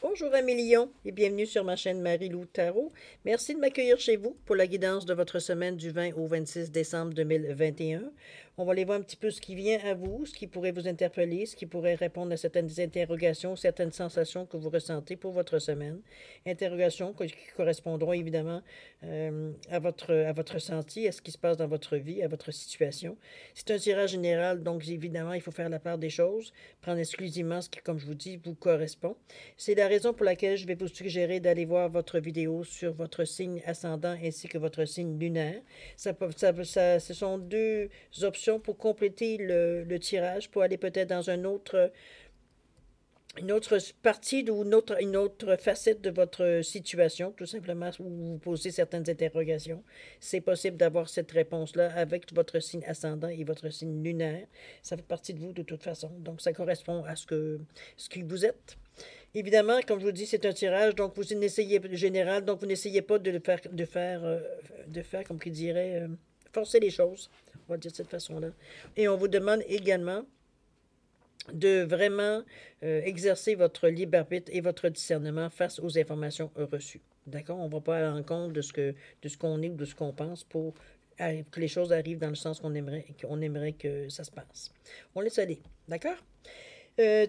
Bonjour Amélion et bienvenue sur ma chaîne Marie-Lou Tarot. Merci de m'accueillir chez vous pour la guidance de votre semaine du 20 au 26 décembre 2021. On va aller voir un petit peu ce qui vient à vous, ce qui pourrait vous interpeller, ce qui pourrait répondre à certaines interrogations, certaines sensations que vous ressentez pour votre semaine. Interrogations qui correspondront évidemment à votre ressenti, à ce qui se passe dans votre vie, à votre situation. C'est un tirage général, donc évidemment, il faut faire la part des choses, prendre exclusivement ce qui, comme je vous dis, vous correspond. C'est la raison pour laquelle je vais vous suggérer d'aller voir votre vidéo sur votre signe ascendant ainsi que votre signe lunaire. Ce sont deux options pour compléter le tirage, pour aller peut-être dans une autre partie ou une autre facette de votre situation, tout simplement, où vous posez certaines interrogations. C'est possible d'avoir cette réponse-là avec votre signe ascendant et votre signe lunaire. Ça fait partie de vous de toute façon. Donc, ça correspond à ce qui vous êtes. Évidemment, comme je vous dis, c'est un tirage, donc vous n'essayez général, donc vous n'essayez pas de faire, comme qui dirait, forcer les choses. On va dire de cette façon-là. Et on vous demande également de vraiment exercer votre libre arbitre et votre discernement face aux informations reçues. D'accord? On ne va pas à l'encontre de ce qu'on est ou de ce qu'on pense pour que les choses arrivent dans le sens qu'on aimerait que ça se passe. On laisse aller. D'accord?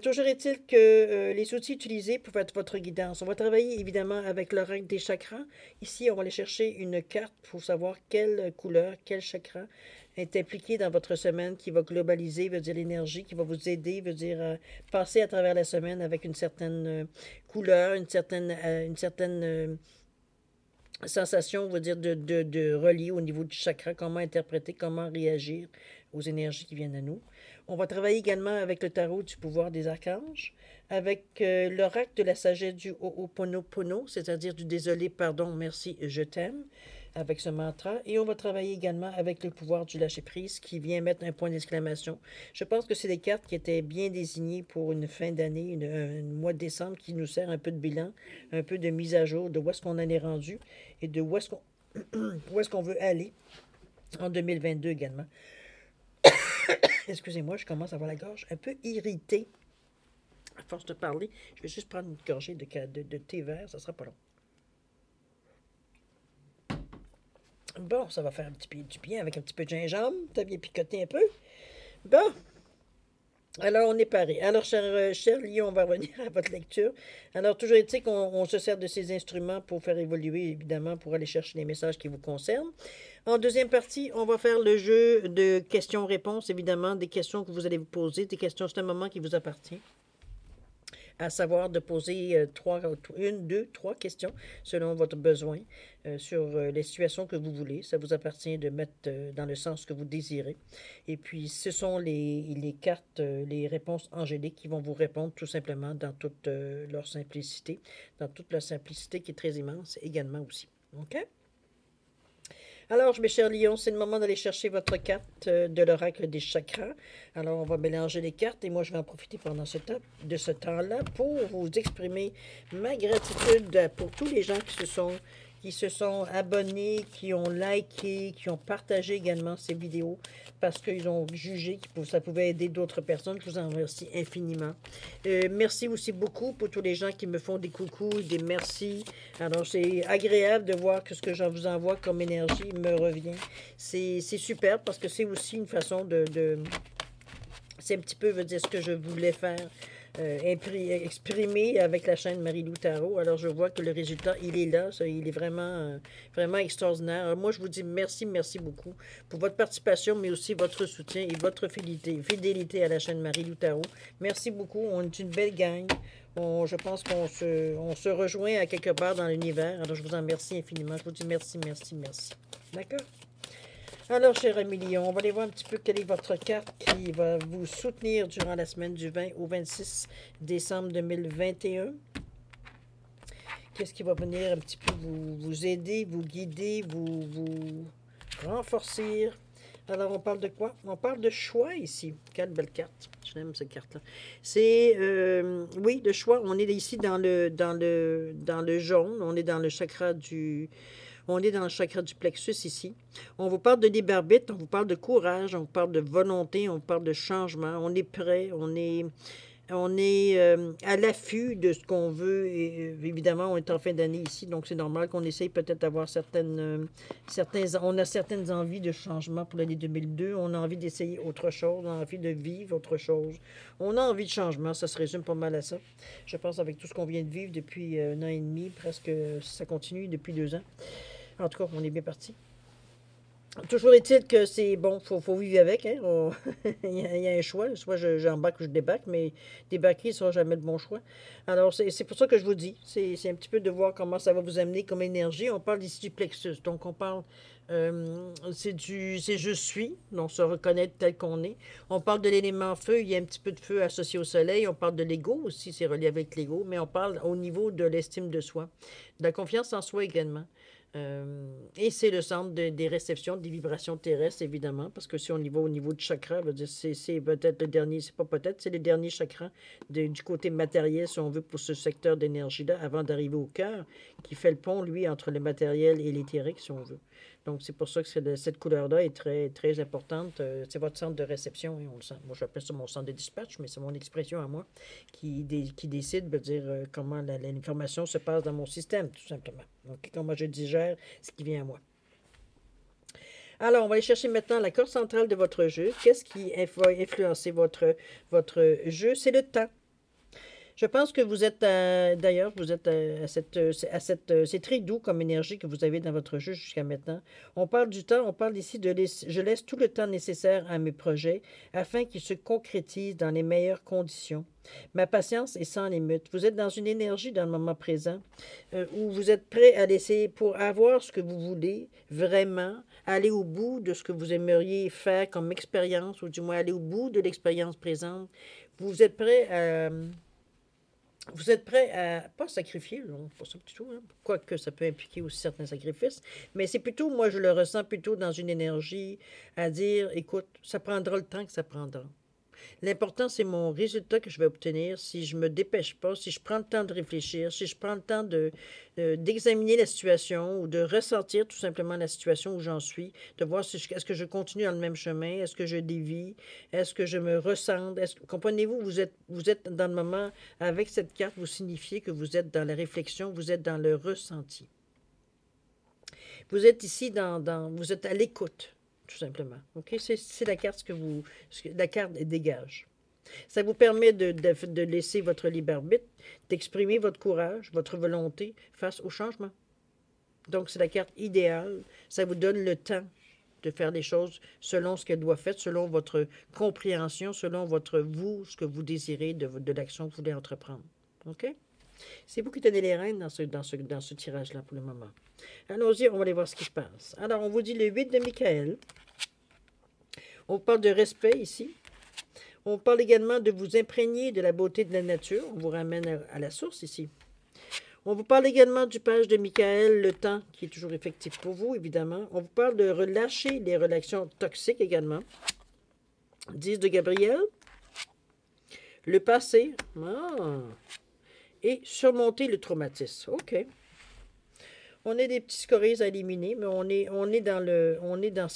Toujours est-il que les outils utilisés pour faire votre guidance, on va travailler évidemment avec l'oracle des chakras. Ici, on va aller chercher une carte pour savoir quelle couleur, quel chakra est impliqué dans votre semaine, qui va globaliser, veut dire l'énergie, qui va vous aider, veut dire passer à travers la semaine avec une certaine couleur, une certaine sensation, veut dire de relier au niveau du chakra, comment interpréter, comment réagir aux énergies qui viennent à nous. On va travailler également avec le tarot du pouvoir des archanges, avec l'oracle de la sagesse du Ho'oponopono, c'est-à-dire du désolé, pardon, merci, je t'aime, avec ce mantra. Et on va travailler également avec le pouvoir du lâcher-prise qui vient mettre un point d'exclamation. Je pense que c'est des cartes qui étaient bien désignées pour une fin d'année, un mois de décembre qui nous sert un peu de bilan, un peu de mise à jour de où est-ce qu'on en est rendu et de où est-ce qu'on veut aller en 2022 également. Excusez-moi, je commence à avoir la gorge un peu irritée. À force de parler, je vais juste prendre une gorgée de thé vert, ça sera pas long. Bon, ça va faire un petit peu du bien avec un petit peu de gingembre. T'as bien picoté un peu. Bon, alors on est paré. Alors, cher Lyon, on va revenir à votre lecture. Alors, toujours est-il qu'on se sert de ces instruments pour faire évoluer, évidemment, pour aller chercher les messages qui vous concernent. En deuxième partie, on va faire le jeu de questions-réponses, évidemment, des questions que vous allez vous poser, des questions, c'est un moment qui vous appartient. À savoir de poser une, deux, trois questions selon votre besoin sur les situations que vous voulez. Ça vous appartient de mettre dans le sens que vous désirez. Et puis, ce sont les cartes, les réponses angéliques qui vont vous répondre tout simplement dans toute leur simplicité, qui est très immense également aussi. OK? Alors, mes chers lions, c'est le moment d'aller chercher votre carte de l'oracle des chakras. Alors, on va mélanger les cartes et moi, je vais en profiter pendant de ce temps-là pour vous exprimer ma gratitude pour tous les gens qui se sont abonnés, qui ont liké, qui ont partagé également ces vidéos parce qu'ils ont jugé que ça pouvait aider d'autres personnes. Je vous en remercie infiniment. Merci aussi beaucoup pour tous les gens qui me font des coucous, des merci. Alors, c'est agréable de voir que ce que je vous envoie comme énergie me revient. C'est super parce que c'est aussi une façon c'est un petit peu, veut dire, ce que je voulais faire. Exprimer avec la chaîne Marie-Lou Tarot. Alors, je vois que le résultat, il est là. Il est vraiment, vraiment extraordinaire. Alors, moi, je vous dis merci, merci beaucoup pour votre participation, mais aussi votre soutien et votre fidélité à la chaîne Marie-Lou Tarot. Merci beaucoup. On est une belle gang. Je pense qu'on se rejoint à quelque part dans l'univers. Alors, je vous en remercie infiniment. Je vous dis merci, merci, merci. D'accord? Alors, cher Amélie, on va aller voir un petit peu quelle est votre carte qui va vous soutenir durant la semaine du 20 au 26 décembre 2021. Qu'est-ce qui va venir un petit peu vous aider, vous guider, vous renforcer? Alors, on parle de quoi? On parle de choix ici. Quelle belle carte. J'aime cette carte-là. C'est, oui, le choix. On est ici dans le jaune. On est dans le chakra du... On est dans le chakra du plexus ici. On vous parle de libre arbitre, on vous parle de courage, on vous parle de volonté, on vous parle de changement. On est prêt, on est On est à l'affût de ce qu'on veut. Et, évidemment, on est en fin d'année ici, donc c'est normal qu'on essaye peut-être d'avoir on a certaines envies de changement pour l'année 2002. On a envie d'essayer autre chose, on a envie de vivre autre chose. On a envie de changement, ça se résume pas mal à ça. Je pense avec tout ce qu'on vient de vivre depuis 1 an et demi, presque, ça continue depuis 2 ans. En tout cas, on est bien parti. Toujours est-il que c'est bon, faut vivre avec. Hein? Il y a un choix. Soit j'embarque ou je débarque, mais débarquer ne sera jamais le bon choix. Alors, c'est pour ça que je vous dis. C'est un petit peu de voir comment ça va vous amener comme énergie. On parle ici du plexus. Donc, on parle. C'est je suis, donc se reconnaître tel qu'on est. On parle de l'élément feu, il y a un petit peu de feu associé au soleil. On parle de l'ego aussi, c'est relié avec l'ego, mais on parle au niveau de l'estime de soi, de la confiance en soi également. Et c'est le centre des réceptions, des vibrations terrestres, évidemment, parce que si on y va au niveau du chakra, c'est peut-être le dernier, c'est pas peut-être, c'est le dernier chakra du côté matériel, si on veut, pour ce secteur d'énergie-là, avant d'arriver au cœur, qui fait le pont, lui, entre le matériel et l'éthérique, si on veut. Donc, c'est pour ça que cette couleur-là est très, très importante. C'est votre centre de réception, et on le sent. Moi, j'appelle ça mon centre de dispatch, mais c'est mon expression à moi qui décide de dire comment l'information se passe dans mon système, tout simplement. Donc, comment je digère ce qui vient à moi. Alors, on va aller chercher maintenant la corde centrale de votre jeu. Qu'est-ce qui va influencer votre jeu? C'est le temps. Je pense que vous êtes, d'ailleurs, vous êtes c'est très doux comme énergie que vous avez dans votre jeu jusqu'à maintenant. On parle du temps, on parle ici je laisse tout le temps nécessaire à mes projets afin qu'ils se concrétisent dans les meilleures conditions. Ma patience est sans limite. Vous êtes dans une énergie dans le moment présent où vous êtes prêt à laisser pour avoir ce que vous voulez, vraiment, aller au bout de ce que vous aimeriez faire comme expérience, ou du moins aller au bout de l'expérience présente. Vous êtes prêt à vous êtes prêt à pas sacrifier, non, pas ça du tout, hein. Quoique ça peut impliquer aussi certains sacrifices, mais c'est plutôt, moi je le ressens plutôt dans une énergie à dire, écoute, ça prendra le temps que ça prendra. L'important, c'est mon résultat que je vais obtenir si je ne me dépêche pas, si je prends le temps de réfléchir, si je prends le temps d'examiner la situation ou de ressentir tout simplement la situation où j'en suis, de voir si est-ce que je continue dans le même chemin, est-ce que je dévie, est-ce que je me ressens, comprenez-vous, vous êtes dans le moment, avec cette carte, vous signifiez que vous êtes dans la réflexion, vous êtes dans le ressenti. Vous êtes ici vous êtes à l'écoute, tout simplement. OK? C'est la carte la carte dégage. Ça vous permet de laisser votre libre arbitre, d'exprimer votre courage, votre volonté face au changement. Donc, c'est la carte idéale. Ça vous donne le temps de faire les choses selon ce qu'elle doit faire, selon votre compréhension, selon ce que vous désirez de l'action que vous voulez entreprendre. OK? C'est vous qui tenez les rênes dans ce tirage-là pour le moment. Allons-y, on va aller voir ce qui se passe. Alors, on vous dit le 8 de Michael. On parle de respect ici. On parle également de vous imprégner de la beauté de la nature. On vous ramène à la source ici. On vous parle également du page de Michael, le temps qui est toujours effectif pour vous, évidemment. On vous parle de relâcher les relations toxiques également. 10 de Gabriel. Le passé. Ah. Et surmonter le traumatisme. OK. On a des petits scories à éliminer, mais on est dans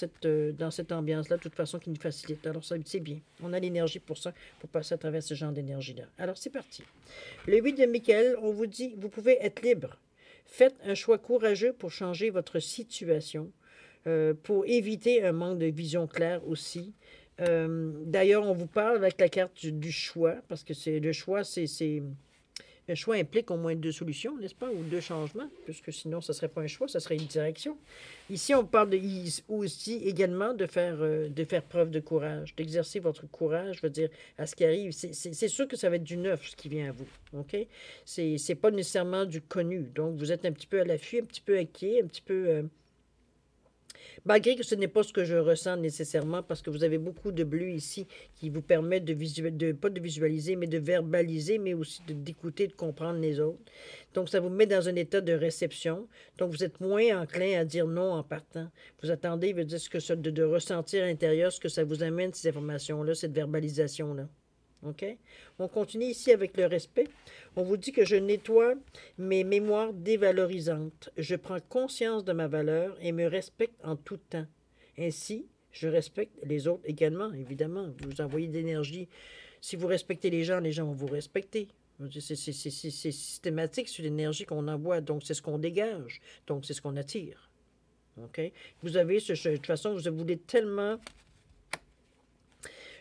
cette ambiance-là, de toute façon, qui nous facilite. Alors, c'est bien. On a l'énergie pour ça, pour passer à travers ce genre d'énergie-là. Alors, c'est parti. Le 8 de Michael, on vous dit, vous pouvez être libre. Faites un choix courageux pour changer votre situation, pour éviter un manque de vision claire aussi. D'ailleurs, on vous parle avec la carte du choix, parce que le choix, le choix implique au moins 2 solutions, n'est-ce pas, ou 2 changements, puisque sinon, ce ne serait pas un choix, ce serait une direction. Ici, on parle aussi également de faire preuve de courage, d'exercer votre courage, je veux dire, à ce qui arrive. C'est sûr que ça va être du neuf, ce qui vient à vous, OK? C'est pas nécessairement du connu. Donc, vous êtes un petit peu à l'affût, un petit peu inquiet, un petit peu... malgré que ce n'est pas ce que je ressens nécessairement, parce que vous avez beaucoup de bleu ici qui vous permet pas de visualiser, mais de verbaliser, mais aussi d'écouter, de comprendre les autres. Donc, ça vous met dans un état de réception. Donc, vous êtes moins enclin à dire non en partant. Vous attendez, veut dire de ressentir à l'intérieur ce que ça vous amène, ces informations-là, cette verbalisation-là. OK? On continue ici avec le respect. On vous dit que je nettoie mes mémoires dévalorisantes. Je prends conscience de ma valeur et me respecte en tout temps. Ainsi, je respecte les autres également, évidemment. Vous envoyez de l'énergie Si vous respectez les gens vont vous respecter. C'est systématique sur l'énergie qu'on envoie, donc c'est ce qu'on dégage, donc c'est ce qu'on attire. OK? Vous avez, de toute façon, vous voulez tellement...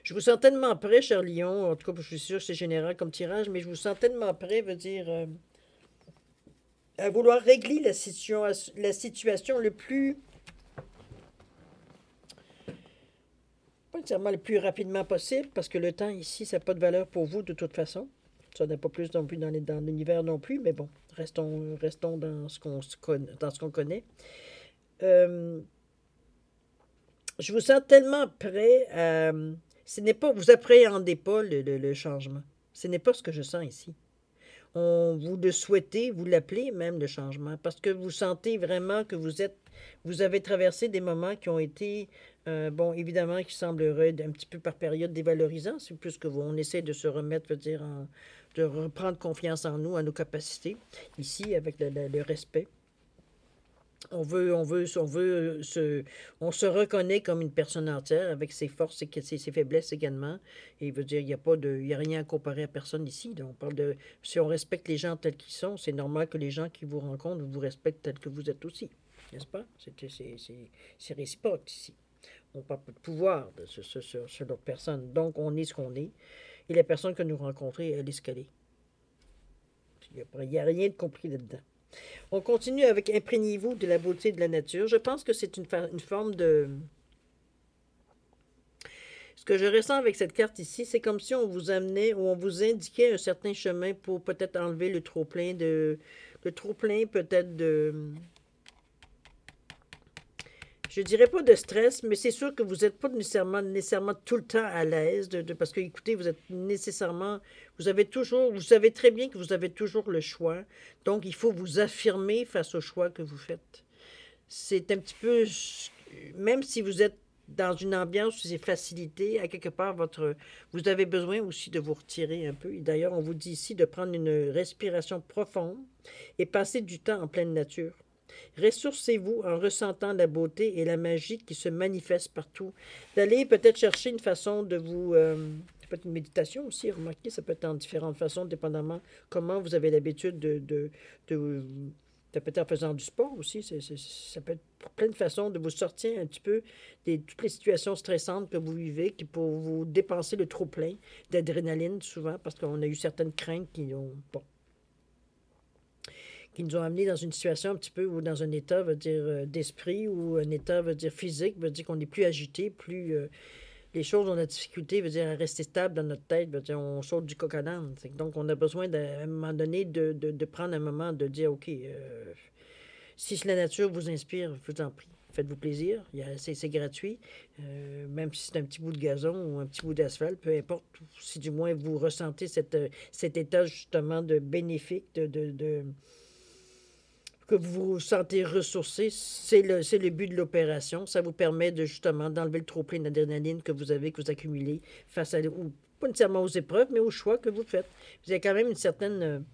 Je vous sens tellement prêt, cher Lion, en tout cas, je suis sûr que c'est général comme tirage, mais je vous sens tellement prêt, veut dire, à vouloir régler la situation le plus... pas nécessairement le plus rapidement possible, parce que le temps ici, ça n'a pas de valeur pour vous de toute façon. Ça n'a pas plus non plus dans l'univers non plus, mais bon, restons dans ce qu'on connaît. Je vous sens tellement prêt à... Ce n'est pas, vous appréhendez pas le changement. Ce n'est pas ce que je sens ici. Vous le souhaitez, vous l'appelez même le changement, parce que vous sentez vraiment que vous avez traversé des moments qui ont été, bon, évidemment, qui sembleraient un petit peu par période dévalorisants. C'est plus que on essaie de se remettre, veut dire, de reprendre confiance en nous, à nos capacités, ici, avec le respect. On se reconnaît comme une personne entière avec ses forces et ses faiblesses également. Et il veut dire, il y a rien à comparer à personne ici. Donc, on parle de, si on respecte les gens tels qu'ils sont, c'est normal que les gens qui vous rencontrent vous respectent tels que vous êtes aussi. N'est-ce pas? C'est réciproque ici. On parle pas de pouvoir sur l'autre personne. Donc, on est ce qu'on est. Et la personne que nous rencontrons, elle est ce qu'elle est. Il n'y a rien de compris là-dedans. On continue avec imprégnez-vous de la beauté de la nature. Je pense que c'est une forme de... Ce que je ressens avec cette carte ici, c'est comme si on vous amenait ou on vous indiquait un certain chemin pour peut-être enlever le trop-plein peut-être de... Je dirais pas de stress, mais c'est sûr que vous n'êtes pas nécessairement tout le temps à l'aise, parce que, écoutez, vous êtes nécessairement, vous savez très bien que vous avez toujours le choix, donc il faut vous affirmer face au choix que vous faites. C'est un petit peu, même si vous êtes dans une ambiance où c'est facilité, à quelque part, vous avez besoin aussi de vous retirer un peu. Et d'ailleurs, on vous dit ici de prendre une respiration profonde et passer du temps en pleine nature. Ressourcez-vous en ressentant la beauté et la magie qui se manifestent partout. D'aller peut-être chercher une façon de vous... ça peut être une méditation aussi, remarquez, ça peut être en différentes façons, dépendamment comment vous avez l'habitude peut-être en faisant du sport aussi. Ça peut être plein de façons de vous sortir un petit peu de toutes les situations stressantes que vous vivez, pour vous dépenser le trop-plein d'adrénaline souvent, parce qu'on a eu certaines craintes qui ont... Bon, qui nous ont amenés dans une situation un petit peu, ou dans un état, veut dire, d'esprit, ou un état, veut dire, physique, veut dire qu'on est plus agité, plus... les choses, on a de la difficulté, veut dire, à rester stable dans notre tête, veut dire, on saute du coq à l'âne. Donc, on a besoin, à un moment donné, de prendre un moment, de dire, OK, si la nature vous inspire, je vous en prie, faites-vous plaisir, c'est gratuit, même si c'est un petit bout de gazon ou un petit bout d'asphalte, peu importe, si du moins vous ressentez cet état, justement, de bénéfique, que vous vous sentez ressourcé, c'est le but de l'opération. Ça vous permet justement d'enlever le trop-plein d'adrénaline que vous accumulez face à, ou pas nécessairement aux épreuves, mais aux choix que vous faites. Vous avez quand même une certaine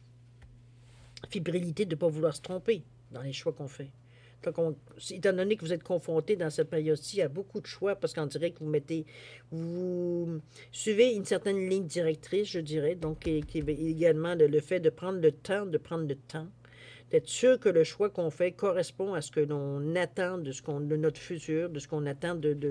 fébrilité de ne pas vouloir se tromper dans les choix qu'on fait. Donc, étant donné que vous êtes confronté dans cette période-ci à beaucoup de choix, parce qu'on dirait que vous suivez une certaine ligne directrice, je dirais, donc qui est également le fait de prendre le temps, d'être sûr que le choix qu'on fait correspond à ce que l'on attend de notre futur, de ce qu'on attend des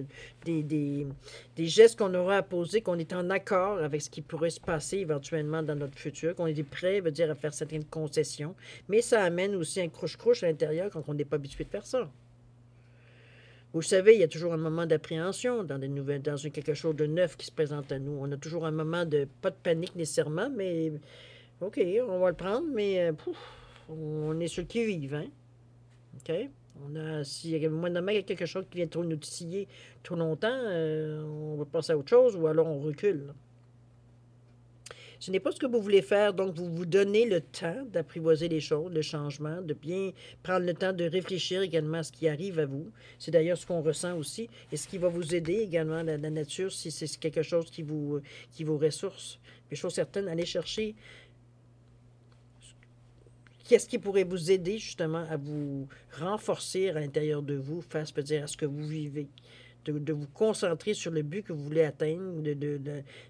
gestes qu'on aura à poser, qu'on est en accord avec ce qui pourrait se passer éventuellement dans notre futur, qu'on est prêt, veut dire, à faire certaines concessions. Mais ça amène aussi un croche-croche à l'intérieur quand on n'est pas habitué de faire ça. Vous savez, il y a toujours un moment d'appréhension dans quelque chose de neuf qui se présente à nous. On a toujours un moment pas de panique nécessairement, mais OK, on va le prendre, mais on est sur le qui-vive, hein? OK? S'il y a moindrement quelque chose qui vient trop nous titiller trop longtemps, on va passer à autre chose ou alors on recule. Ce n'est pas ce que vous voulez faire, donc vous vous donnez le temps d'apprivoiser les choses, le changement, de bien prendre le temps de réfléchir également à ce qui arrive à vous. C'est d'ailleurs ce qu'on ressent aussi et ce qui va vous aider également, la nature, si c'est quelque chose qui vous ressource. Mais chose certaine, allez chercher qu'est-ce qui pourrait vous aider justement à vous renforcer à l'intérieur de vous face, peut dire, à ce que vous vivez. de vous concentrer sur le but que vous voulez atteindre,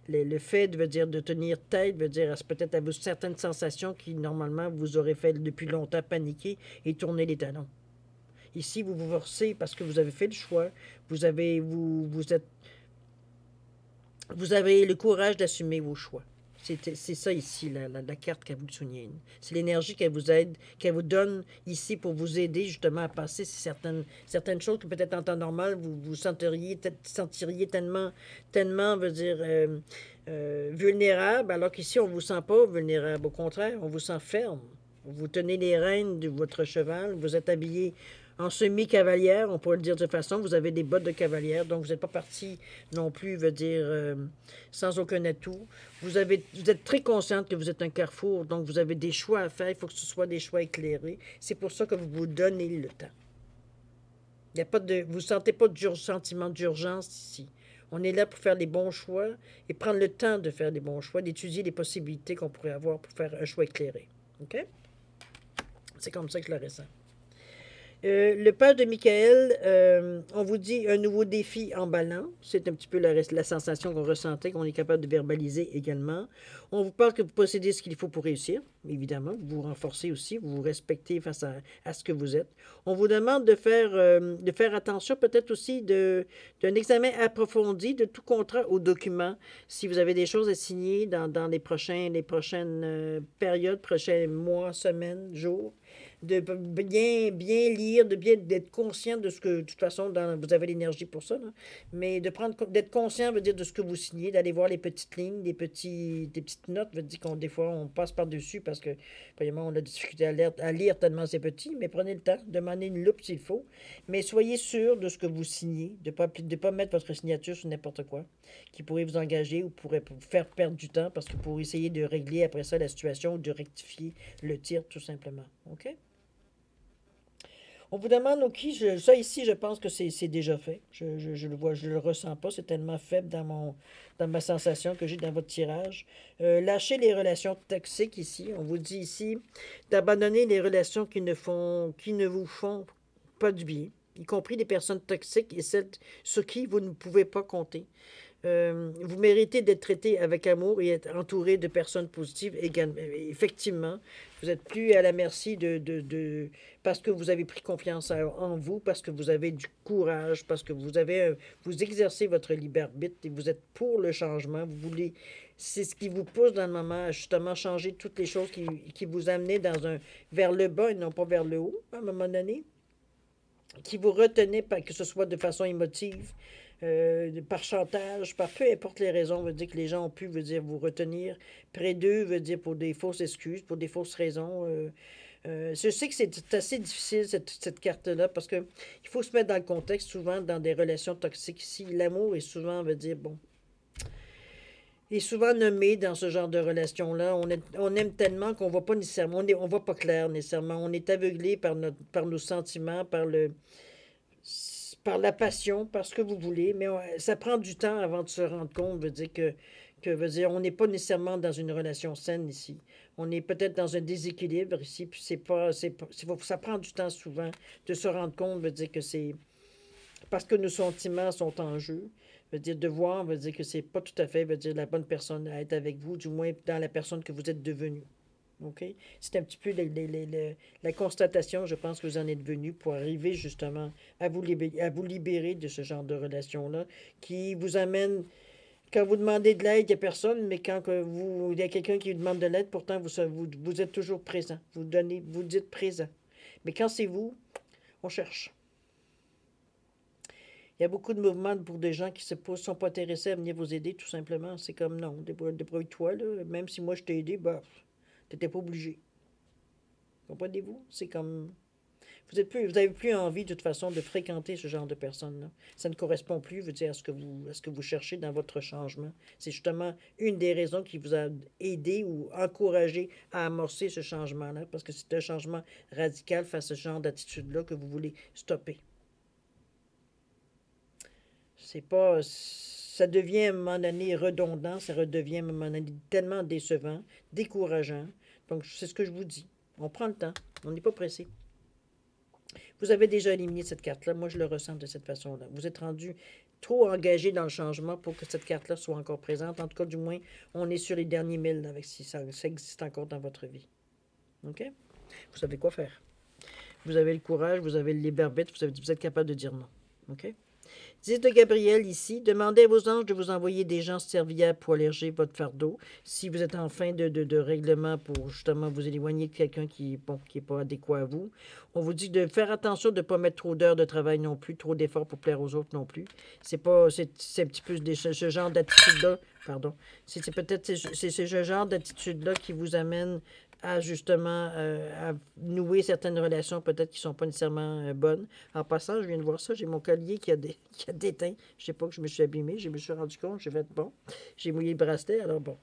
le fait veut dire de tenir tête, veut dire peut-être à vous certaines sensations qui normalement vous auraient fait depuis longtemps paniquer et tourner les talons. Ici, vous vous forcez parce que vous avez fait le choix, vous avez, vous avez le courage d'assumer vos choix. C'est ça ici, la carte qu'elle vous souligne. C'est l'énergie qu'elle vous aide, qu'elle vous donne ici pour vous aider justement à passer certaines choses que peut-être en temps normal, vous sentiriez tellement, veut dire, vulnérable, alors qu'ici, on ne vous sent pas vulnérable. Au contraire, on vous sent ferme. Vous tenez les rênes de votre cheval, vous êtes habillé en semi-cavalière, on pourrait le dire de toute façon, vous avez des bottes de cavalière, donc vous n'êtes pas parti non plus, veut dire, sans aucun atout. Vous êtes très consciente que vous êtes un carrefour, donc vous avez des choix à faire, il faut que ce soit des choix éclairés. C'est pour ça que vous vous donnez le temps. Il y a pas de, vous ne sentez pas de sentiment d'urgence ici. On est là pour faire les bons choix et prendre le temps de faire les bons choix, d'étudier les possibilités qu'on pourrait avoir pour faire un choix éclairé. OK? C'est comme ça que je le ressens. Le page de Michael, on vous dit un nouveau défi emballant. C'est un petit peu la sensation qu'on ressentait, qu'on est capable de verbaliser également. On vous parle que vous possédez ce qu'il faut pour réussir, évidemment. Vous vous renforcez aussi, vous vous respectez face à ce que vous êtes. On vous demande de faire attention peut-être aussi d'un examen approfondi de tout contrat ou document. Si vous avez des choses à signer dans les prochaines périodes, prochains mois, semaines, jours, de bien lire, d'être conscient de ce que, de toute façon, vous avez l'énergie pour ça, là, mais d'être conscient veut dire de ce que vous signez, d'aller voir les petites lignes, des petites notes, veut dire des fois, on passe par-dessus parce que, premièrement, on a des difficultés à lire tellement c'est petit, mais prenez le temps, demandez une loupe s'il faut, mais soyez sûr de ce que vous signez, de ne pas mettre votre signature sur n'importe quoi, qui pourrait vous engager ou pourrait vous faire perdre du temps parce que pour essayer de régler après ça la situation ou de rectifier le tir, tout simplement. OK? On vous demande, OK, ça ici, je pense que c'est déjà fait. Je le vois, je le ressens pas. C'est tellement faible dans ma sensation que j'ai dans votre tirage. Lâchez les relations toxiques ici. On vous dit ici d'abandonner les relations qui ne vous font pas du bien, y compris les personnes toxiques et celles sur qui vous ne pouvez pas compter. Vous méritez d'être traité avec amour et être entouré de personnes positives également. Effectivement, vous n'êtes plus à la merci parce que vous avez pris confiance en vous, parce que vous avez du courage, parce que vous exercez votre libre arbitre et vous êtes pour le changement. C'est ce qui vous pousse dans le moment à justement changer toutes les choses qui vous amenaient vers le bas et non pas vers le haut, à un moment donné, qui vous retenaient, que ce soit de façon émotive, par chantage, par peu importe les raisons, veut dire que les gens ont pu, veut dire, vous retenir près d'eux, veut dire pour des fausses excuses, pour des fausses raisons. Je sais que c'est assez difficile, cette carte-là, parce que il faut se mettre dans le contexte, souvent dans des relations toxiques ici. L'amour est souvent, veut dire, bon, est souvent nommé dans ce genre de relation-là. On aime tellement qu'on ne voit pas nécessairement, on voit pas clair nécessairement. On est aveuglé par nos sentiments, par la passion, par ce que vous voulez, mais ça prend du temps avant de se rendre compte, veut dire veut dire, on n'est pas nécessairement dans une relation saine ici. On est peut-être dans un déséquilibre ici, puis ça prend du temps souvent de se rendre compte, veut dire que c'est parce que nos sentiments sont en jeu. Veut dire de voir, veut dire que c'est pas tout à fait, veut dire la bonne personne à être avec vous, du moins dans la personne que vous êtes devenue. OK? C'est un petit peu la constatation, je pense, que vous en êtes venu pour arriver justement à vous libérer de ce genre de relation-là qui vous amène, quand vous demandez de l'aide, il n'y a personne, mais quand il y a quelqu'un qui vous demande de l'aide, pourtant vous êtes toujours présent. Vous dites présent. Mais quand c'est vous, on cherche. Il y a beaucoup de mouvements pour des gens qui ne sont pas intéressés à venir vous aider, tout simplement. C'est comme non, débrouille-toi, là. Même si moi je t'ai aidé, bah, tu n'étais pas obligé. Comprenez-vous? C'est comme. Vous n'avez plus envie, de toute façon, de fréquenter ce genre de personnes-là. Ça ne correspond plus, veut dire, à ce que vous cherchez dans votre changement. C'est justement une des raisons qui vous a aidé ou encouragé à amorcer ce changement-là, parce que c'est un changement radical face à ce genre d'attitude-là que vous voulez stopper. C'est pas. Ça devient à un moment donné redondant, ça redevient à un moment donné tellement décevant, décourageant. Donc, c'est ce que je vous dis. On prend le temps, on n'est pas pressé. Vous avez déjà éliminé cette carte-là. Moi, je le ressens de cette façon-là. Vous êtes rendu trop engagé dans le changement pour que cette carte-là soit encore présente. En tout cas, du moins, on est sur les derniers 1000 avec si ça existe encore dans votre vie. OK? Vous savez quoi faire. Vous avez le courage, vous avez le libre arbitre, vous êtes capable de dire non. OK? 10 de Gabriel ici. Demandez à vos anges de vous envoyer des gens serviables pour alléger votre fardeau. Si vous êtes en fin de règlement pour justement vous éloigner de quelqu'un qui n'est pas adéquat à vous. On vous dit de faire attention de ne pas mettre trop d'heures de travail non plus, trop d'efforts pour plaire aux autres non plus. C'est un petit peu ce genre d'attitude-là. Pardon. C'est peut-être ce genre d'attitude-là qui vous amène à justement à nouer certaines relations peut-être qui ne sont pas nécessairement bonnes. En passant, je viens de voir ça, j'ai mon collier qui a déteint. Je ne sais pas que je me suis abîmé, je me suis rendu compte, j'ai fait bon. J'ai mouillé le bracelet, alors bon.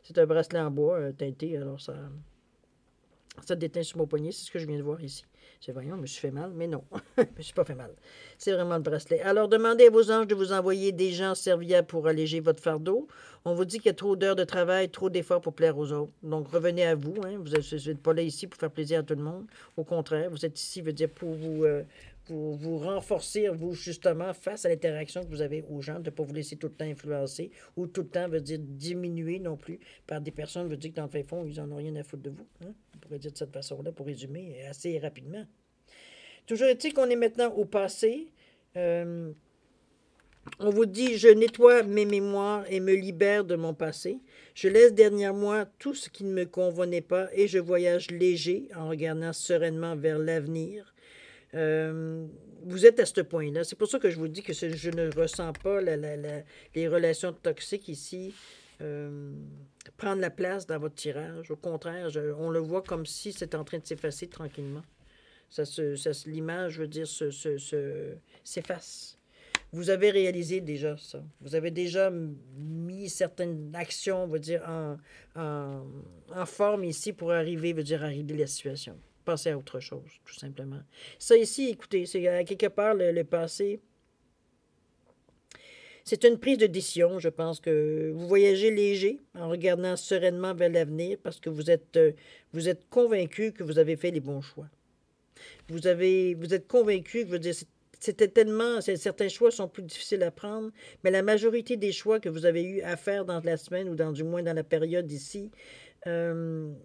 C'est un bracelet en bois teinté, alors ça déteint sur mon poignet, c'est ce que je viens de voir ici. J'ai dit, voyons, je me suis fait mal, mais non, je ne me suis pas fait mal. C'est vraiment le bracelet. Alors, demandez à vos anges de vous envoyer des gens serviables pour alléger votre fardeau. On vous dit qu'il y a trop d'heures de travail, trop d'efforts pour plaire aux autres. Donc, revenez à vous. Hein. Vous n'êtes pas là ici pour faire plaisir à tout le monde. Au contraire, vous êtes ici, veut dire, pour vous renforcer, vous, justement, face à l'interaction que vous avez aux gens, de ne pas vous laisser tout le temps influencer ou tout le temps, veut dire, diminuer non plus par des personnes, veut dire que dans le fin fond, ils n'en ont rien à foutre de vous. Hein? On pourrait dire de cette façon-là, pour résumer assez rapidement. Toujours est-il qu'on est maintenant au passé. On vous dit, je nettoie mes mémoires et me libère de mon passé. Je laisse derrière moi tout ce qui ne me convenait pas et je voyage léger en regardant sereinement vers l'avenir. Vous êtes à ce point-là. C'est pour ça que je vous dis que je ne ressens pas les relations toxiques ici prendre la place dans votre tirage. Au contraire, on le voit comme si c'était en train de s'effacer tranquillement. L'image, je veux dire, s'efface. Vous avez réalisé déjà ça. Vous avez déjà mis certaines actions, on va dire, en forme ici pour arriver, à régler la situation. Pensez à autre chose, tout simplement. Ça ici, écoutez, c'est à quelque part le passé. C'est une prise de décision, je pense que vous voyagez léger en regardant sereinement vers l'avenir parce que vous êtes convaincu que vous avez fait les bons choix. Vous êtes convaincu que, je veux dire, certains choix sont plus difficiles à prendre, mais la majorité des choix que vous avez eu à faire dans la semaine ou du moins dans la période ici,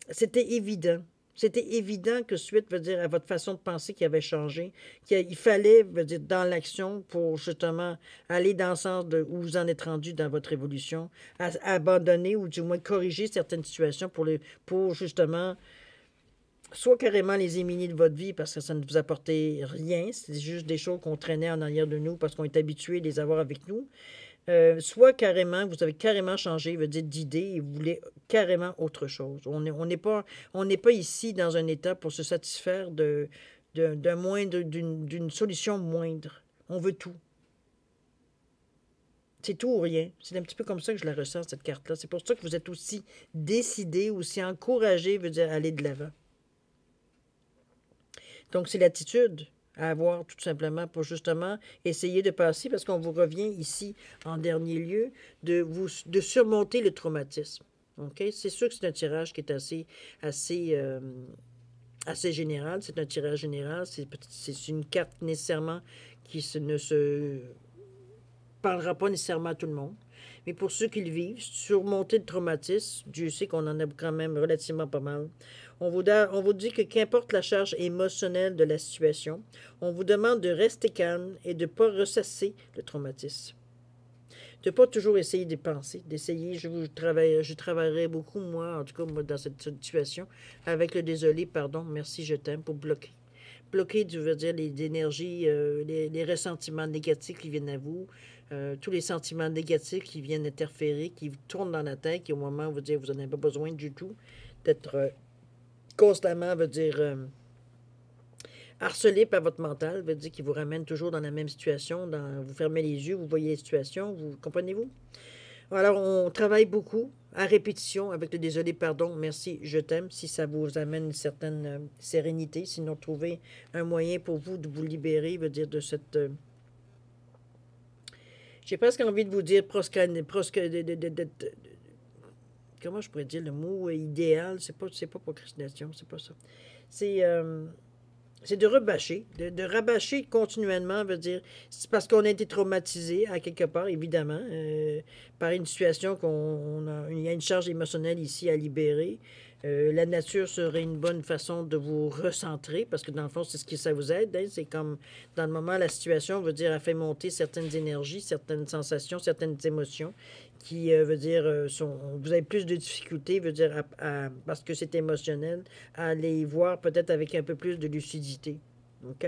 c'était évident. C'était évident que suite, à votre façon de penser qui avait changé, qu'il fallait, dans l'action pour justement aller dans le sens où vous en êtes rendu dans votre évolution, à abandonner ou du moins corriger certaines situations pour justement soit carrément les éliminer de votre vie parce que ça ne vous apportait rien, c'est juste des choses qu'on traînait en arrière de nous parce qu'on est habitué de les avoir avec nous. Soit carrément, vous avez carrément changé, d'idée et vous voulez carrément autre chose. On n'est pas ici dans un état pour se satisfaire d'une solution moindre. On veut tout. C'est tout ou rien. C'est un petit peu comme ça que je la ressens, cette carte-là. C'est pour ça que vous êtes aussi décidé, aussi encouragé, à aller de l'avant. Donc, c'est l'attitude à avoir tout simplement pour justement essayer de passer, parce qu'on vous revient ici en dernier lieu, de surmonter le traumatisme. Okay? C'est sûr que c'est un tirage qui est assez général. C'est un tirage général. C'est une carte nécessairement qui ne se parlera pas nécessairement à tout le monde. Mais pour ceux qui le vivent, surmonter le traumatisme, Dieu sait qu'on en a quand même relativement pas mal. On vous dit que qu'importe la charge émotionnelle de la situation, on vous demande de rester calme et de ne pas ressasser le traumatisme. De ne pas toujours essayer de penser, d'essayer, je travaillerai beaucoup, moi, en tout cas, moi, dans cette situation, avec le désolé, pardon, merci, je t'aime, pour bloquer. Bloquer, je veux dire, les énergies, les ressentiments négatifs qui viennent à vous, tous les sentiments négatifs qui viennent interférer, qui tournent dans la tête, et au moment où vous n'en avez pas besoin du tout d'être constamment, harcelé par votre mental, veut dire qu'il vous ramène toujours dans la même situation, vous fermez les yeux, vous voyez les situations, vous comprenez-vous? Alors, on travaille beaucoup à répétition avec le désolé, pardon, merci, je t'aime, si ça vous amène une certaine sérénité, sinon trouver un moyen pour vous de vous libérer, veut dire de cette... j'ai presque envie de vous dire comment je pourrais dire le mot idéal, c'est pas procrastination, c'est pas ça. C'est C'est de rebâcher, de rabâcher continuellement, veut dire, c'est parce qu'on a été traumatisé à quelque part, évidemment, par une situation il y a une charge émotionnelle ici à libérer. La nature serait une bonne façon de vous recentrer, parce que dans le fond, c'est ce qui ça vous aide. Hein. C'est comme, dans le moment, la situation veut dire, a fait monter certaines énergies, certaines sensations, certaines émotions, qui veut dire, vous avez plus de difficultés, veut dire, parce que c'est émotionnel, à les voir peut-être avec un peu plus de lucidité. OK?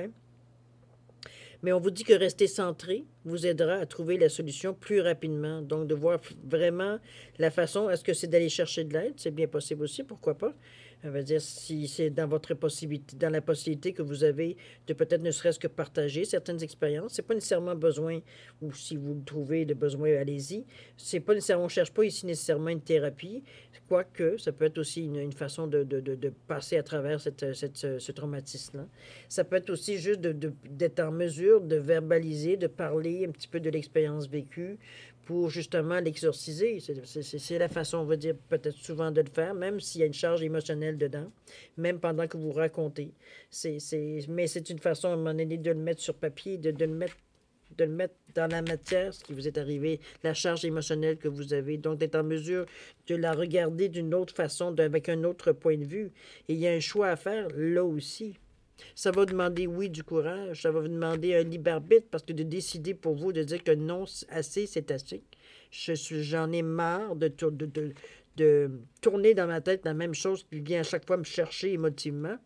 Mais on vous dit que rester centré vous aidera à trouver la solution plus rapidement. Donc, de voir vraiment la façon, est-ce que c'est d'aller chercher de l'aide? C'est bien possible aussi, pourquoi pas? Ça veut dire si c'est dans votre possibilité, dans la possibilité que vous avez de peut-être ne serait-ce que partager certaines expériences. C'est pas nécessairement besoin, ou si vous le trouvez le besoin, allez-y. C'est pas nécessairement, on cherche pas ici nécessairement une thérapie, quoique ça peut être aussi une façon de passer à travers ce traumatisme-là. Ça peut être aussi juste d'être en mesure de verbaliser, de parler un petit peu de l'expérience vécue pour justement l'exorciser. C'est la façon, on va dire, peut-être souvent de le faire, même s'il y a une charge émotionnelle dedans, même pendant que vous racontez. Mais c'est une façon, à un moment donné, de le mettre sur papier, de le mettre dans la matière, ce qui vous est arrivé, la charge émotionnelle que vous avez, donc d'être en mesure de la regarder d'une autre façon, avec un autre point de vue. Et il y a un choix à faire là aussi. Ça va demander, oui, du courage, ça va vous demander un libre arbitre, parce que de décider pour vous, de dire que non, assez, c'est assez. J'en ai marre de tourner dans ma tête la même chose qui vient à chaque fois me chercher émotivement,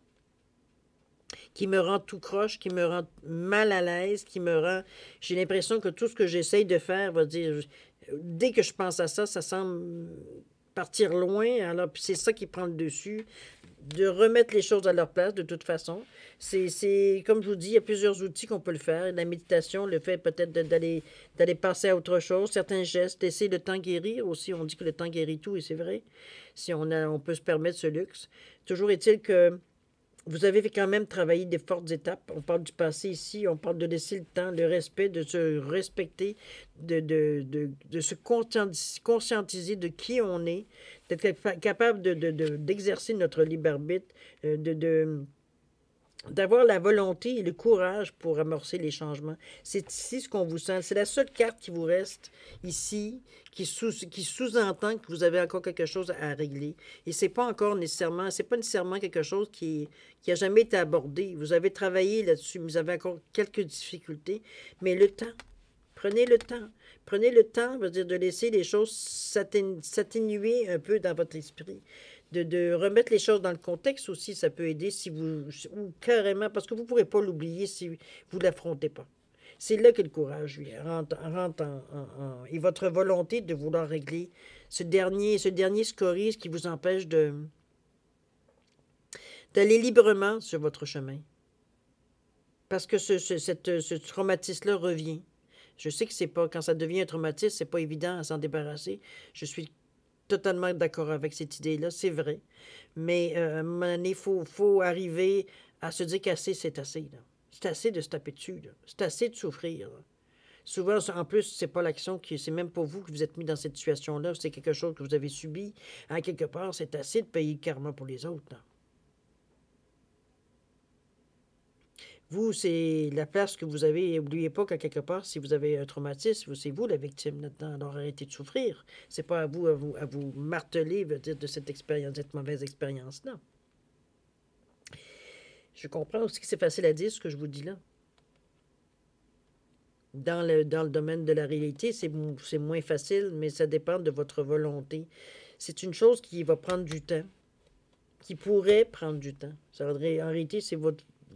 qui me rend tout croche, qui me rend mal à l'aise, qui me rend... J'ai l'impression que tout ce que j'essaye de faire va dire... Dès que je pense à ça, ça semble partir loin, alors c'est ça qui prend le dessus, de remettre les choses à leur place de toute façon. Comme je vous dis, il y a plusieurs outils qu'on peut le faire. La méditation, le fait peut-être d'aller passer à autre chose, certains gestes, laisser le temps guérir aussi. On dit que le temps guérit tout, et c'est vrai, si on peut se permettre ce luxe. Toujours est-il que vous avez quand même travaillé des fortes étapes. On parle du passé ici, on parle de laisser le temps, le respect, de se respecter, de se conscientiser de qui on est, d'être capable d'exercer notre libre arbitre, d'avoir la volonté et le courage pour amorcer les changements. C'est ici ce qu'on vous sent. C'est la seule carte qui vous reste ici, qui sous-entend que vous avez encore quelque chose à régler. Et c'est pas nécessairement quelque chose qui a jamais été abordé. Vous avez travaillé là-dessus, vous avez encore quelques difficultés, mais le temps. Prenez le temps. Prenez le temps, veut dire de laisser les choses s'atténuer un peu dans votre esprit. De remettre les choses dans le contexte aussi, ça peut aider si vous... Ou carrément, parce que vous ne pourrez pas l'oublier si vous ne l'affrontez pas. C'est là que le courage lui, rentre et votre volonté de vouloir régler ce dernier scorise qui vous empêche d'aller librement sur votre chemin. Parce que ce traumatisme-là revient. Je sais que c'est pas, quand ça devient un traumatisme, c'est pas évident à s'en débarrasser. Je suis totalement d'accord avec cette idée-là, c'est vrai. Mais à un moment donné, faut arriver à se dire qu'assez, c'est assez. Là. C'est assez de se taper dessus. Là. C'est assez de souffrir. Là. Souvent, en plus, c'est pas l'action qui. C'est même pas vous que vous êtes mis dans cette situation-là. C'est quelque chose que vous avez subi. À quelque part, c'est assez de payer le karma pour les autres. Là. Vous, c'est la place que vous avez. N'oubliez pas qu'à quelque part, si vous avez un traumatisme, c'est vous la victime là-dedans. Alors arrêtez de souffrir. C'est pas à vous marteler de cette expérience, cette mauvaise expérience-là. Je comprends aussi que c'est facile à dire ce que je vous dis là. Dans le domaine de la réalité, c'est moins facile, mais ça dépend de votre volonté. C'est une chose qui va prendre du temps, qui pourrait prendre du temps. En réalité, c'est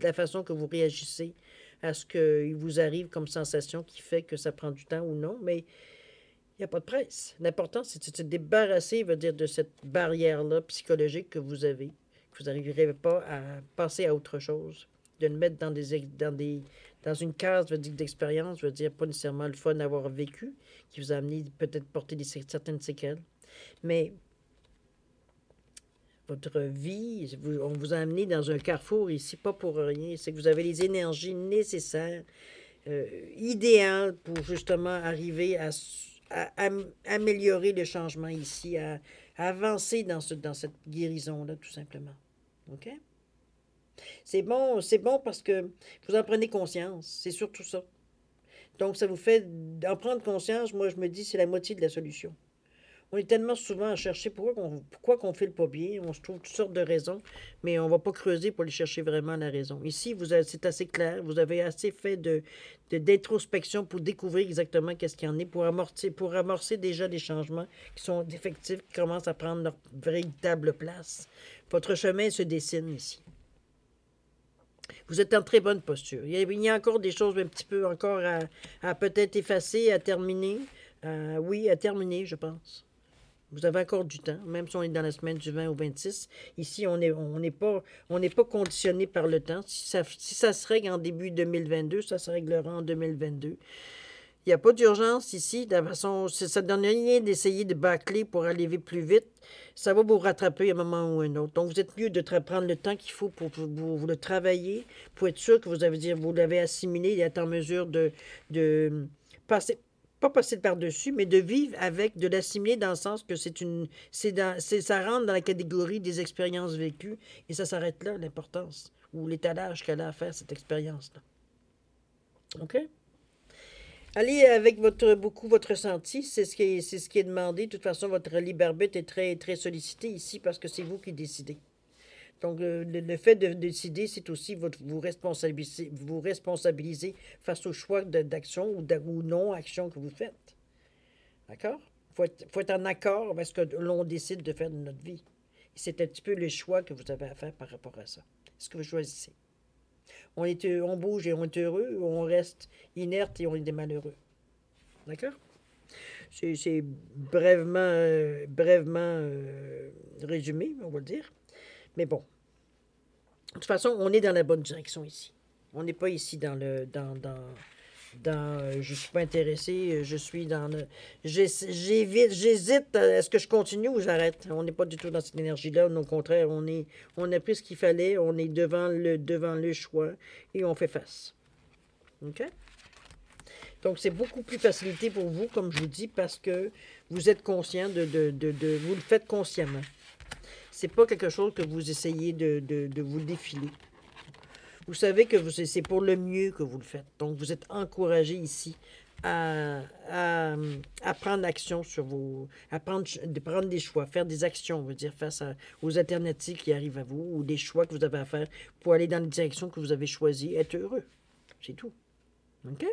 la façon que vous réagissez à ce qu'il vous arrive comme sensation qui fait que ça prend du temps ou non, mais il n'y a pas de presse. L'important, c'est de se débarrasser, veut dire, de cette barrière-là psychologique que vous avez, que vous n'arriverez pas à passer à autre chose, de le mettre dans une case, veut dire, d'expérience, veut dire, pas nécessairement le fun d'avoir vécu, qui vous a amené peut-être porter certaines séquelles, mais votre vie, on vous a amené dans un carrefour ici, pas pour rien. C'est que vous avez les énergies nécessaires, idéales pour justement arriver à améliorer le changement ici, à avancer dans cette guérison-là, tout simplement. OK? C'est bon parce que vous en prenez conscience. C'est surtout ça. Donc, ça vous fait en prendre conscience. Moi, je me dis, c'est la moitié de la solution. On est tellement souvent à chercher pourquoi qu'on file pas bien. On se trouve toutes sortes de raisons, mais on va pas creuser pour aller chercher vraiment la raison. Ici, c'est assez clair. Vous avez assez fait d'introspection pour découvrir exactement qu'est-ce qu'il y en est, pour amorcer déjà des changements qui sont effectifs, qui commencent à prendre leur véritable place. Votre chemin se dessine ici. Vous êtes en très bonne posture. Il y a encore des choses un petit peu encore à peut-être effacer, à terminer. Oui, à terminer, je pense. Vous avez encore du temps, même si on est dans la semaine du 20 au 26. Ici, on n'est pas conditionné par le temps. Si ça se règle en début 2022, ça se réglera en 2022. Il n'y a pas d'urgence ici. De toute façon, ça ne donne rien d'essayer de bâcler pour aller plus vite. Ça va vous rattraper à un moment ou un autre. Donc, vous êtes mieux de prendre le temps qu'il faut pour vous le travailler, pour être sûr que vous l'avez assimilé et être en mesure de passer, pas passer par-dessus, mais de vivre avec, de l'assimiler dans le sens que ça rentre dans la catégorie des expériences vécues et ça s'arrête là, l'importance, ou l'étalage qu'elle a à faire, cette expérience-là. OK? Allez avec beaucoup votre ressenti, c'est ce qui est demandé. De toute façon, votre libre arbitre est très, très sollicité ici parce que c'est vous qui décidez. Donc, le fait de décider, c'est aussi vous responsabiliser face au choix d'action ou non-action que vous faites. D'accord? Faut être en accord avec ce que l'on décide de faire de notre vie. C'est un petit peu le choix que vous avez à faire par rapport à ça. Ce que vous choisissez. On bouge et on est heureux, ou on reste inerte et on est des malheureux. D'accord? C'est brèvement résumé, on va le dire. Mais bon, de toute façon, on est dans la bonne direction ici. On n'est pas ici dans je suis pas intéressé, je suis dans le... J'hésite, est-ce que je continue ou j'arrête? On n'est pas du tout dans cette énergie-là, au contraire, on a pris ce qu'il fallait, on est devant le choix et on fait face. OK? Donc, c'est beaucoup plus facilité pour vous, comme je vous dis, parce que vous êtes conscient vous le faites consciemment. C'est pas quelque chose que vous essayez de vous défiler. Vous savez que c'est pour le mieux que vous le faites. Donc, vous êtes encouragé ici à prendre action à prendre des choix, faire des actions, on veut dire, face aux alternatives qui arrivent à vous ou des choix que vous avez à faire pour aller dans la direction que vous avez choisie, être heureux. C'est tout. OK?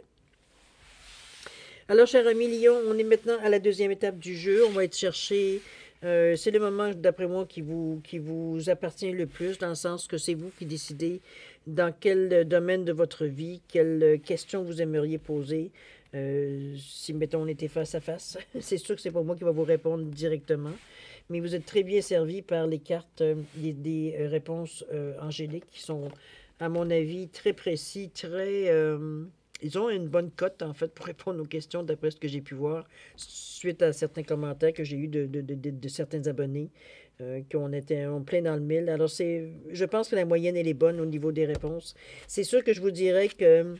Alors, cher ami Lion, on est maintenant à la deuxième étape du jeu. On va être chercher... c'est le moment, d'après moi, qui vous appartient le plus, dans le sens que c'est vous qui décidez dans quel domaine de votre vie, quelle question vous aimeriez poser. Si, mettons, on était face à face, c'est sûr que c'est pas moi qui va vous répondre directement, mais vous êtes très bien servi par les cartes, des réponses angéliques qui sont, à mon avis, très précis, très... ils ont une bonne cote, en fait, pour répondre aux questions, d'après ce que j'ai pu voir, suite à certains commentaires que j'ai eus de certains abonnés qu'on était en plein dans le mille. Alors, je pense que la moyenne, elle est bonne au niveau des réponses. C'est sûr que je vous dirais que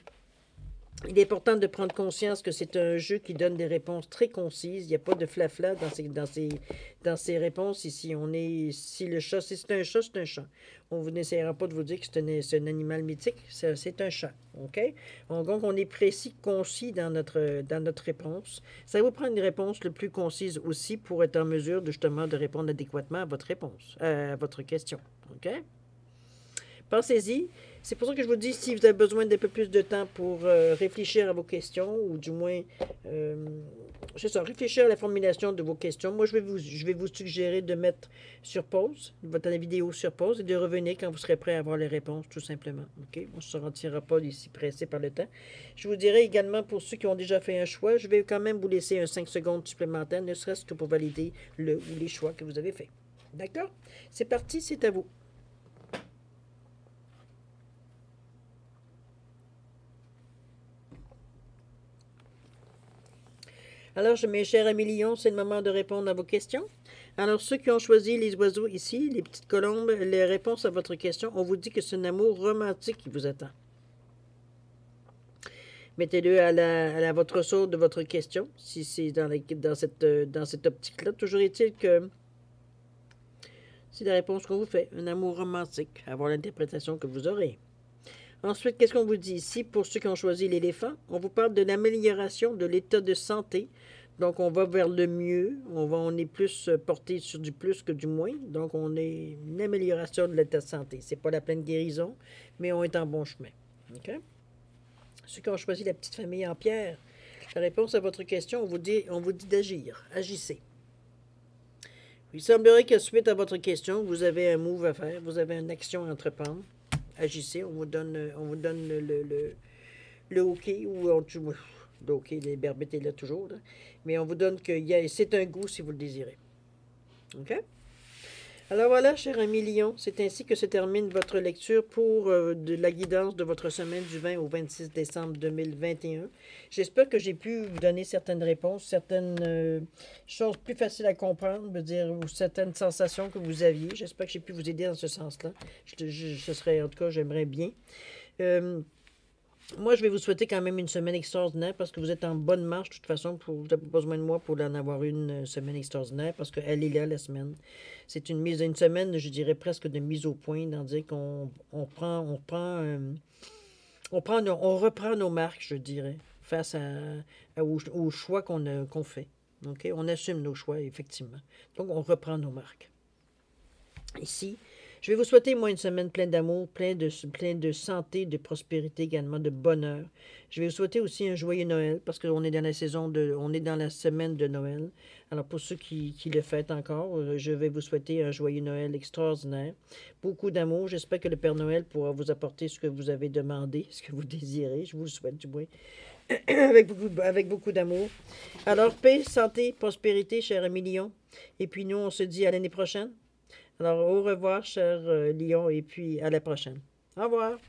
il est important de prendre conscience que c'est un jeu qui donne des réponses très concises. Il n'y a pas de flafla dans ces réponses ici. Si le chat, si c'est un chat, c'est un chat. On vous n'essayera pas de vous dire que c'est un animal mythique. C'est un chat. OK? Donc, on est précis, concis dans notre réponse. Ça vous prend une réponse le plus concise aussi pour être en mesure justement de répondre adéquatement à votre réponse, à votre question. OK? Pensez-y. C'est pour ça que je vous dis, si vous avez besoin d'un peu plus de temps pour réfléchir à vos questions, ou du moins, c'est ça, réfléchir à la formulation de vos questions, moi, je vais vous suggérer de mettre sur pause, votre vidéo sur pause, et de revenir quand vous serez prêt à avoir les réponses, tout simplement. OK? On ne se rentira pas ici pressé par le temps. Je vous dirais également, pour ceux qui ont déjà fait un choix, je vais quand même vous laisser un 5 secondes supplémentaires, ne serait-ce que pour valider le ou les choix que vous avez faits. D'accord? C'est parti, c'est à vous. Alors, mes chers amis lions, c'est le moment de répondre à vos questions. Alors, ceux qui ont choisi les oiseaux ici, les petites colombes, les réponses à votre question, on vous dit que c'est un amour romantique qui vous attend. Mettez-le à votre ressort de votre question, si c'est dans cette optique-là. Toujours est-il que C'est la réponse qu'on vous fait. Un amour romantique, à voir l'interprétation que vous aurez. Ensuite, qu'est-ce qu'on vous dit ici pour ceux qui ont choisi l'éléphant? On vous parle de l'amélioration de l'état de santé. Donc, on va vers le mieux. On est plus porté sur du plus que du moins. Donc, on est une amélioration de l'état de santé. C'est pas la pleine guérison, mais on est en bon chemin. OK? Ceux qui ont choisi la petite famille en pierre, la réponse à votre question, on vous dit d'agir. Agissez. Il semblerait que suite à votre question, vous avez un move à faire, vous avez une action à entreprendre. Agissez, on vous donne le OK, ou le OK, les berbettes est là toujours, là. Mais on vous donne que c'est un goût si vous le désirez. OK? Alors voilà, cher ami Lion, c'est ainsi que se termine votre lecture pour de la guidance de votre semaine du 20 au 26 décembre 2021. J'espère que j'ai pu vous donner certaines réponses, certaines choses plus faciles à comprendre, veux dire, ou certaines sensations que vous aviez. J'espère que j'ai pu vous aider dans ce sens-là. Ce serait, en tout cas, j'aimerais bien. Moi, je vais vous souhaiter quand même une semaine extraordinaire parce que vous êtes en bonne marche. De toute façon, vous n'avez pas besoin de moi pour en avoir une semaine extraordinaire parce qu'elle est là, la semaine. C'est une semaine, je dirais presque de mise au point, dans dire qu'on on reprend nos marques, je dirais, face aux choix qu'on fait. Okay? On assume nos choix, effectivement. Donc, on reprend nos marques. Ici, je vais vous souhaiter, moi, une semaine pleine d'amour, plein de santé, de prospérité également, de bonheur. Je vais vous souhaiter aussi un joyeux Noël, parce qu'on est dans la on est dans la semaine de Noël. Alors, pour ceux qui le fêtent encore, je vais vous souhaiter un joyeux Noël extraordinaire. Beaucoup d'amour. J'espère que le Père Noël pourra vous apporter ce que vous avez demandé, ce que vous désirez. Je vous le souhaite, du moins. avec beaucoup d'amour. Alors, paix, santé, prospérité, cher ami Lion. Et puis, nous, on se dit à l'année prochaine. Alors, au revoir, cher Lion, et puis à la prochaine. Au revoir.